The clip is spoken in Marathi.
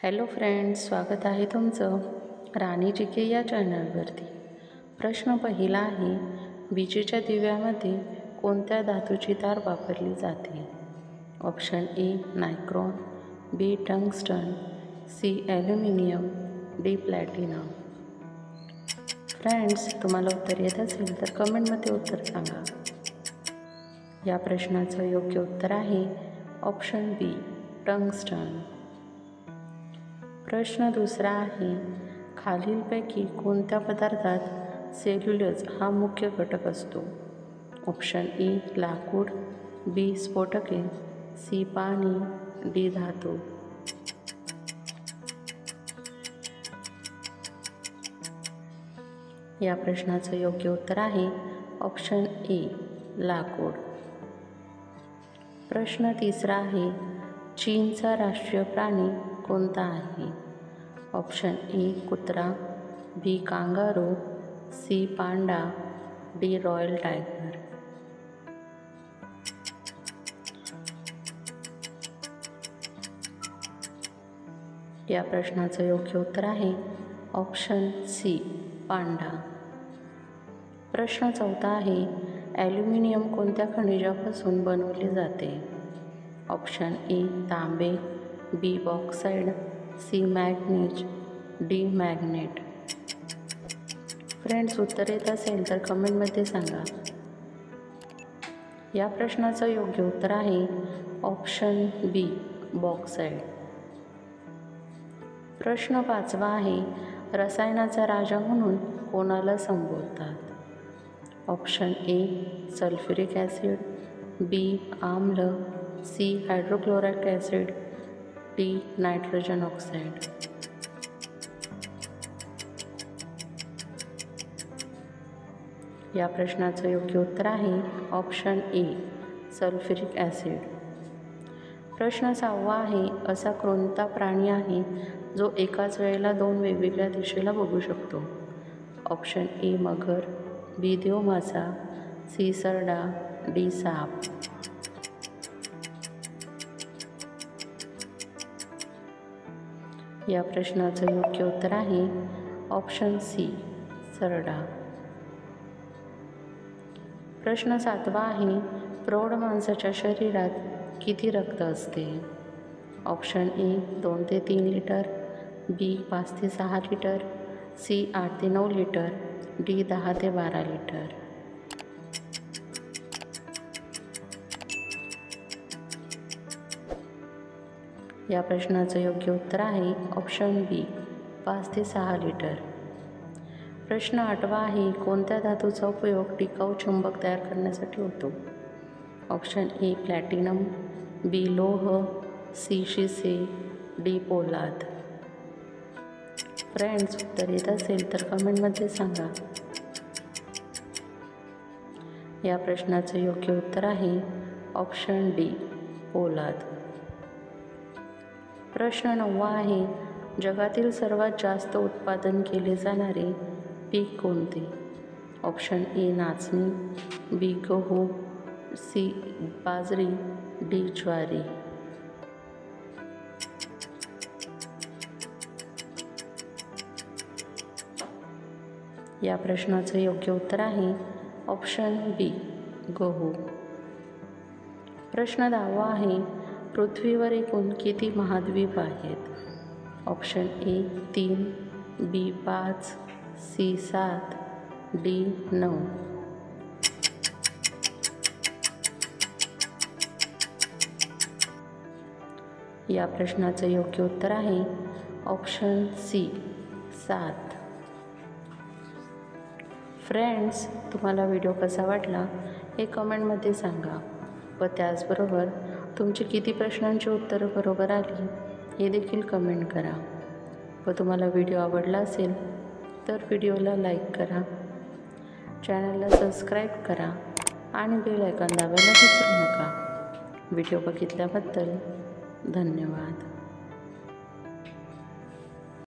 हॅलो फ्रेंड्स, स्वागत आहे तुमचं राणी जी के या चॅनलवरती। प्रश्न पहिला आहे, विजेच्या दिव्यामध्ये कोणत्या धातूची तार वापरली जाते? Option A nichrome, B tungsten, C aluminium, D platinum. Friends, तुम्हाला उत्तर येत असेल तर कमेंटमध्ये उत्तर सांगा। या प्रश्नाचं योग्य उत्तर आहे ऑप्शन बी टंगस्टन। प्रश्न दुसरा आहे, खालीलपैकी कोणत्या पदार्थात सेल्युलोज हा मुख्य घटक असतो? ऑप्शन ए लाकूड, बी स्फोटके, सी पाणी, डी धातू। या प्रश्नाचं योग्य उत्तर आहे ऑप्शन ए लाकूड। प्रश्न तिसरा आहे, चीनचा राष्ट्रीय प्राणी कोणता आहे? ऑप्शन ए कुत्रा, B kangaroo, C panda, D royal tiger. या प्रश्नाचं योग्य उत्तर आहे ऑप्शन सी पांडा। प्रश्न चौथा आहे, ॲल्युमिनियम कोणत्या खनिजापासून बनवले जाते? ऑप्शन ए तांबे, B bauxite, C manganese, D magnet. Friends, उत्तर येत असेल तर कमेंटमध्ये सांगा। या प्रश्नाचं योग्य उत्तर आहे ऑप्शन बी बॉक्साइड। प्रश्न पाचवा आहे, रसायनाचा राजा म्हणून कोणाला संबोधतात? Option A sulphuric acid, B आम्ल, C hydrochloric acid, D nitrogen oxide. या प्रश्नाचं योग्य उत्तर आहे ऑप्शन ए सल्फ्युरिक ॲसिड। प्रश्न सहावा आहे, असा कोणता प्राणी आहे जो एकाच वेळेला दोन वेगवेगळ्या दिशेला बघू शकतो? ऑप्शन ए मगर, बी देवमासा, सी सरडा, डी साप। या प्रश्नाचं योग्य उत्तर आहे ऑप्शन सी सरडा। प्रश्न सातवा आहे, प्रौढ माणसाच्या शरीरात किती रक्त असते? ऑप्शन ए 2 ते 3 लिटर, बी 5 ते 6 लिटर, सी 8 ते 9 लिटर, डी 10 ते 12 लिटर। या प्रश्नाचं योग्य उत्तर आहे ऑप्शन बी 5 ते 6 लिटर। प्रश्न आठवा आहे, कोणत्या धातूचा उपयोग टिकाऊ चुंबक तयार करण्यासाठी होतो? ऑप्शन ए प्लॅटिनम, बी लोह, सी शिसे, डी पोलाद। फ्रेंड्स, उत्तर येत असेल तर कमेंटमध्ये सांगा। या प्रश्नाचं योग्य उत्तर आहे ऑप्शन डी पोलाद। प्रश्न नववा आहे, जगातील सर्वात जास्त उत्पादन केले जाणारे पीक कोणते? ऑप्शन ए नाचणी, बी गहू, सी बाजरी, डी ज्वारी। या प्रश्नाचं योग्य उत्तर आहे ऑप्शन बी गहू। प्रश्न 10वा आहे, पृथ्वीवर एकूण किती महाद्वीप आहेत? Option A 3, B 5, C 7, D 9। या प्रश्नाचं योग्य उत्तर आहे ऑप्शन सी 7। फ्रेंड्स, तुम्हाला व्हिडिओ कसा वाटला हे कमेंटमध्ये सांगा व त्याचबरोबर तुमची किती प्रश्नांची उत्तरं बरोबर आली हे देखील कमेंट करा। व तुम्हाला व्हिडिओ आवडला असेल तर व्हिडिओला लाईक करा, चॅनलला सबस्क्राईब करा आणि बेल आयकॉन दाबायला विसरू नका। व्हिडिओ बघितल्याबद्दल धन्यवाद।